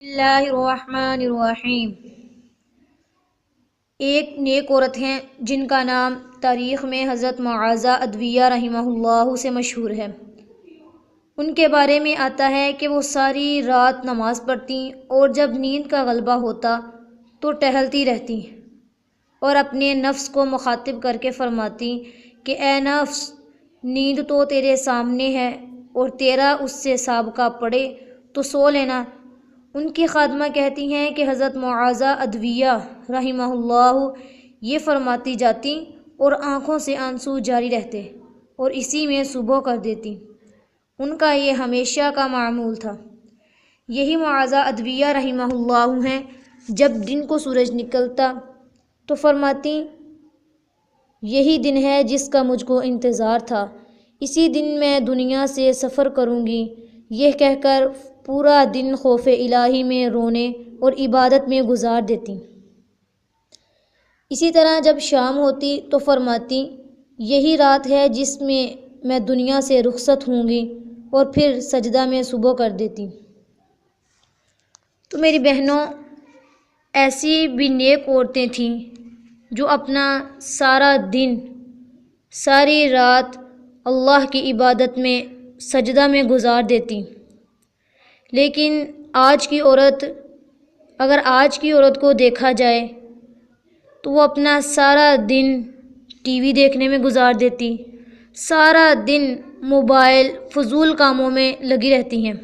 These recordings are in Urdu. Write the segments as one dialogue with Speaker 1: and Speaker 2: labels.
Speaker 1: اللہ الرحمن الرحیم۔ ایک نیک عورت ہیں جن کا نام تاریخ میں حضرت معاذہ ادویہ رحمہ اللہ سے مشہور ہے۔ ان کے بارے میں آتا ہے کہ وہ ساری رات نماز پڑھتیں اور جب نیند کا غلبہ ہوتا تو ٹہلتی رہتیں اور اپنے نفس کو مخاطب کر کے فرماتیں کہ اے نفس، نیند تو تیرے سامنے ہے اور تیرا اس سے سابقہ پڑے تو سو لینا۔ ان کی خادمہ کہتی ہیں کہ حضرت معاذہ ادویہ رحمہ اللہ یہ فرماتی جاتی اور آنکھوں سے آنسو جاری رہتے اور اسی میں صبح کر دیتی۔ ان کا یہ ہمیشہ کا معمول تھا۔ یہی معاذہ ادویہ رحمہ اللہ ہیں، جب دن کو سورج نکلتا تو فرماتی یہی دن ہے جس کا مجھ کو انتظار تھا، اسی دن میں دنیا سے سفر کروں گی۔ یہ کہہ کر پورا دن خوف الہی میں رونے اور عبادت میں گزار دیتی۔ اسی طرح جب شام ہوتی تو فرماتی یہی رات ہے جس میں دنیا سے رخصت ہوں گی، اور پھر سجدہ میں صبح کر دیتی۔ تو میری بہنوں، ایسی بھی نیک عورتیں تھیں جو اپنا سارا دن ساری رات اللہ کی عبادت میں سجدہ میں گزار دیتی۔ لیکن اگر آج کی عورت کو دیکھا جائے تو وہ اپنا سارا دن ٹی وی دیکھنے میں گزار دیتی، سارا دن موبائل فضول کاموں میں لگی رہتی ہیں۔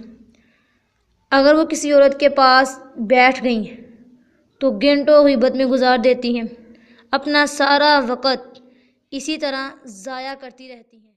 Speaker 1: اگر وہ کسی عورت کے پاس بیٹھ گئیں تو گھنٹوں غیبت میں گزار دیتی ہیں، اپنا سارا وقت اسی طرح ضائع کرتی رہتی ہیں۔